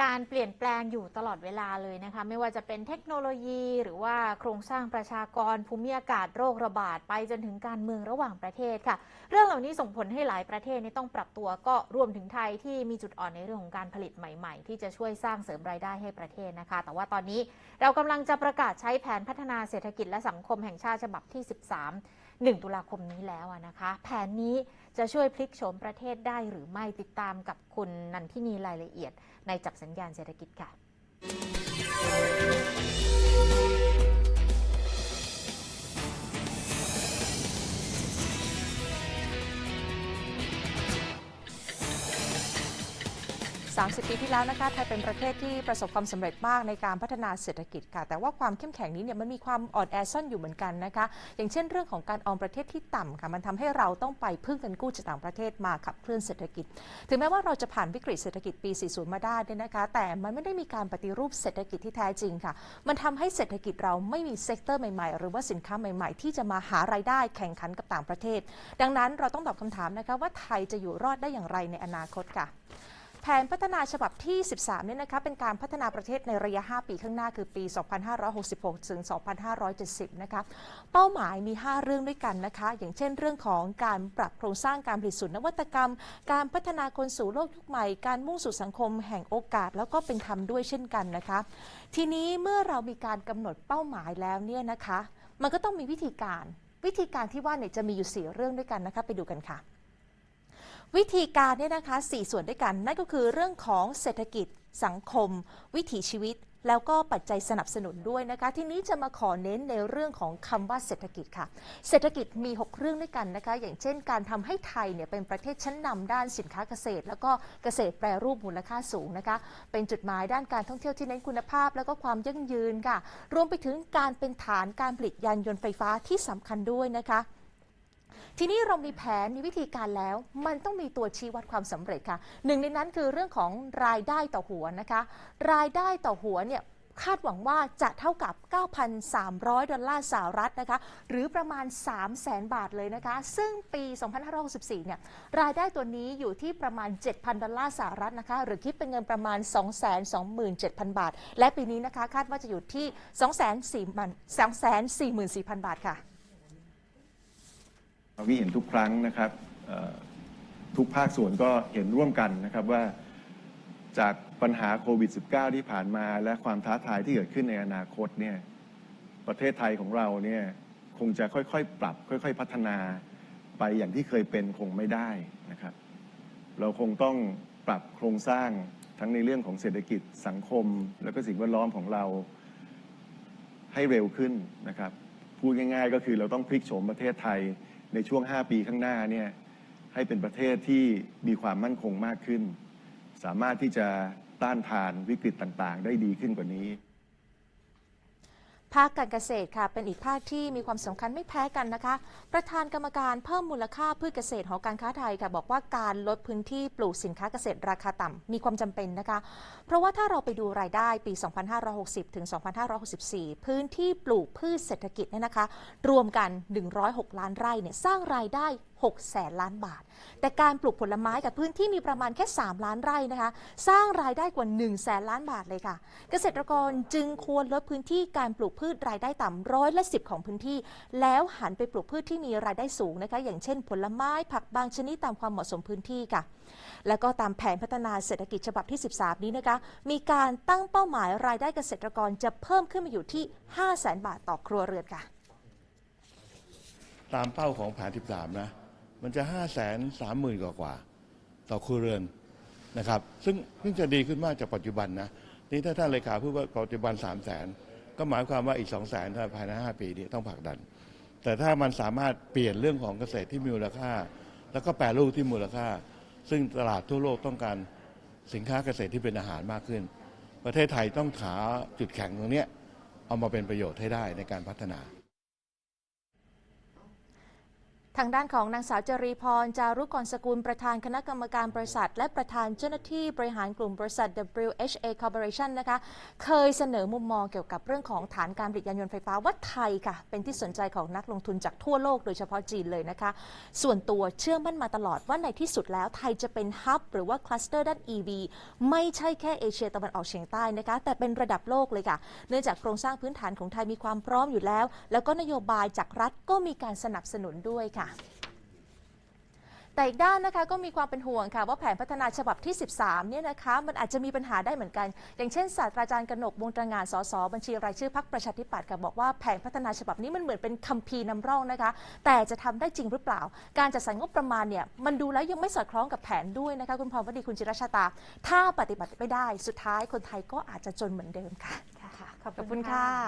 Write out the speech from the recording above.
การเปลี่ยนแปลงอยู่ตลอดเวลาเลยนะคะไม่ว่าจะเป็นเทคโนโลยีหรือว่าโครงสร้างประชากรภูมิอากาศโรคระบาดไปจนถึงการเมืองระหว่างประเทศค่ะเรื่องเหล่านี้ส่งผลให้หลายประเทศต้องปรับตัวก็รวมถึงไทยที่มีจุดอ่อนในเรื่องของการผลิตใหม่ๆที่จะช่วยสร้างเสริมรายได้ให้ประเทศนะคะแต่ว่าตอนนี้เรากำลังจะประกาศใช้แผนพัฒนาเศรษฐกิจและสังคมแห่งชาติฉบับที่1 ตุลาคมนี้แล้วนะคะแผนนี้จะช่วยพลิกโฉมประเทศได้หรือไม่ติดตามกับคุณนันทินีรายละเอียดในจับสัญญาณเศรษฐกิจค่ะ30 ปีที่แล้วนะคะไทยเป็นประเทศที่ประสบความสำเร็จมากในการพัฒนาเศรษฐกิจค่ะแต่ว่าความเข้มแข็งนี้เนี่ยมันมีความอ่อนแอซ่อนอยู่เหมือนกันนะคะอย่างเช่นเรื่องของการออมประเทศที่ต่ำค่ะมันทำให้เราต้องไปพึ่งเงินกู้จากต่างประเทศมาขับเคลื่อนเศรษฐกิจถึงแม้ว่าเราจะผ่านวิกฤตเศรษฐกิจปี 40 มาได้นะคะแต่มันไม่ได้มีการปฏิรูปเศรษฐกิจที่แท้จริงค่ะมันทำให้เศรษฐกิจเราไม่มีเซกเตอร์ใหม่ๆหรือว่าสินค้าใหม่ๆที่จะมาหารายได้แข่งขันกับต่างประเทศดังนั้นเราต้องตอบคำถามนะคะว่าไทยจะอยู่รอดได้อย่างไรในอนาคตค่ะแผนพัฒนาฉบับที่ 13 เนี่ยนะคะเป็นการพัฒนาประเทศในระยะ 5 ปีข้างหน้าคือปี 2566 ถึง 2570 นะคะเป้าหมายมี 5 เรื่องด้วยกันนะคะอย่างเช่นเรื่องของการปรับโครงสร้างการผลิตสู่นวัตกรรมการพัฒนาคนสู่โลกยุคใหม่การมุ่งสู่สังคมแห่งโอกาสแล้วก็เป็นธรรมด้วยเช่นกันนะคะทีนี้เมื่อเรามีการกำหนดเป้าหมายแล้วเนี่ยนะคะมันก็ต้องมีวิธีการที่ว่าเนี่ยจะมีอยู่ 4 เรื่องด้วยกันนะคะไปดูกันค่ะวิธีการเนี่ยนะคะ4 ส่วนด้วยกันนั่นก็คือเรื่องของเศรษฐกิจสังคมวิถีชีวิตแล้วก็ปัจจัยสนับสนุนด้วยนะคะทีนี้จะมาขอเน้นในเรื่องของคำว่าเศรษฐกิจค่ะเศรษฐกิจมี6 เรื่องด้วยกันนะคะอย่างเช่นการทำให้ไทยเนี่ยเป็นประเทศชั้นนำด้านสินค้าเกษตรแล้วก็เกษตรแปรรูปมูลค่าสูงนะคะเป็นจุดหมายด้านการท่องเที่ยวที่เน้นคุณภาพแล้วก็ความยั่งยืนค่ะรวมไปถึงการเป็นฐานการผลิตยานยนต์ไฟฟ้าที่สำคัญด้วยนะคะทีนี้เรามีแผนมีวิธีการแล้วมันต้องมีตัวชี้วัดความสำเร็จค่ะหนึ่งในนั้นคือเรื่องของรายได้ต่อหัวนะคะรายได้ต่อหัวเนี่ยคาดหวังว่าจะเท่ากับ 9,300 ดอลลาร์สหรัฐนะคะหรือประมาณ 300,000 บาทเลยนะคะซึ่งปี 2564 เนี่ยรายได้ตัวนี้อยู่ที่ประมาณ 7,000 ดอลลาร์สหรัฐนะคะหรือคิดเป็นเงินประมาณ 227,000 บาทและปีนี้นะคะคาดว่าจะอยู่ที่ 244,000 บาทค่ะที่เห็นทุกครั้งนะครับทุกภาคส่วนก็เห็นร่วมกันนะครับว่าจากปัญหาโควิด -19 ที่ผ่านมาและความท้าทายที่เกิดขึ้นในอนาคตเนี่ยประเทศไทยของเราเนี่ยคงจะค่อยๆปรับค่อยๆพัฒนาไปอย่างที่เคยเป็นคงไม่ได้นะครับเราคงต้องปรับโครงสร้างทั้งในเรื่องของเศรษฐกิจสังคมและก็สิ่งแวดล้อมของเราให้เร็วขึ้นนะครับพูดง่ายๆก็คือเราต้องพลิกโฉมประเทศไทยในช่วง 5 ปีข้างหน้าเนี่ยให้เป็นประเทศที่มีความมั่นคงมากขึ้นสามารถที่จะต้านทานวิกฤตต่างๆได้ดีขึ้นกว่านี้ภาคการเกษตรค่ะเป็นอีกภาคที่มีความสำคัญไม่แพ้กันนะคะประธานกรรมการเพิ่มมูลค่าพืชเกษตรหอการค้าไทยค่ะบอกว่าการลดพื้นที่ปลูกสินค้าเกษตรราคาต่ำมีความจำเป็นนะคะเพราะว่าถ้าเราไปดูรายได้ปี 2560 ถึง 2564 พื้นที่ปลูกพืชเศรษฐกิจเนี่ยนะคะรวมกัน 106 ล้านไร่เนี่ยสร้างรายได้600,000 ล้านบาทแต่การปลูกผลไม้กับพื้นที่มีประมาณแค่3 ล้านไร่นะคะสร้างรายได้กว่า100,000 ล้านบาทเลยค่ะเกษตรกรจึงควรลดพื้นที่การปลูกพืชรายได้ต่ำ10%ของพื้นที่แล้วหันไปปลูกพืชที่มีรายได้สูงนะคะอย่างเช่นผลไม้ผักบางชนิดตามความเหมาะสมพื้นที่ค่ะแล้วก็ตามแผนพัฒนาเศรษฐกิจฉบับที่ 13 นี้นะคะมีการตั้งเป้าหมายรายได้เกษตรกรจะเพิ่มขึ้นมาอยู่ที่ 500,000 บาทต่อครัวเรือนค่ะตามเป้าของแผน 13 นะมันจะ 530,000 กว่าต่อครัวเรือนนะครับซึ่งจะดีขึ้นมากจากปัจจุบันนะนี่ถ้าท่านเลขาพูดว่าปัจจุบัน 300,000 ก็หมายความว่าอีก 200,000 ถ้าภายใน 5 ปีนี้ต้องผลักดันแต่ถ้ามันสามารถเปลี่ยนเรื่องของเกษตรที่มีมูลค่าแล้วก็แปรรูปที่มูลค่าซึ่งตลาดทั่วโลกต้องการสินค้าเกษตรที่เป็นอาหารมากขึ้นประเทศไทยต้องหาจุดแข็งตรงนี้เอามาเป็นประโยชน์ให้ได้ในการพัฒนา ทางด้านของนางสาวจรีพร จารุกรสกุลประธานคณะกรรมการบริษัทและประธานเจ้าหน้าที่บริหารกลุ่มบริษัท WHA Corporation นะคะเคยเสนอมุมมองเกี่ยวกับเรื่องของฐานการผลิตยานยนต์ไฟฟ้าว่าไทยค่ะเป็นที่สนใจของนักลงทุนจากทั่วโลกโดยเฉพาะจีนเลยนะคะส่วนตัวเชื่อมั่นมาตลอดว่าในที่สุดแล้วไทยจะเป็นฮับหรือว่าคลัสเตอร์ด้าน EV ไม่ใช่แค่เอเชียตะวันออกเฉียงใต้นะคะแต่เป็นระดับโลกเลยค่ะเนื่องจากโครงสร้างพื้นฐานของไทยมีความพร้อมอยู่แล้วแล้วก็นโยบายจากรัฐก็มีการสนับสนุนด้วยค่ะแต่อีกด้านนะคะก็มีความเป็นห่วงค่ะว่าแผนพัฒนาฉบับที่ 13 เนี่ยนะคะมันอาจจะมีปัญหาได้เหมือนกันอย่างเช่นศาสตราจารย์กนก วงศ์ตระหง่าน สส บัญชีรายชื่อพรรคประชาธิปัตย์ค่ะบอกว่าแผนพัฒนาฉบับนี้มันเหมือนเป็นคัมภีร์นำร่องนะคะแต่จะทำได้จริงหรือเปล่าการจัดสรรงบประมาณเนี่ยมันดูแล้วยังไม่สอดคล้องกับแผนด้วยนะคะคุณพรวดีคุณจิรชาตาถ้าปฏิบัติไม่ได้สุดท้ายคนไทยก็อาจจะจนเหมือนเดิมค่ะ ค่ะ ขอบคุณค่ะ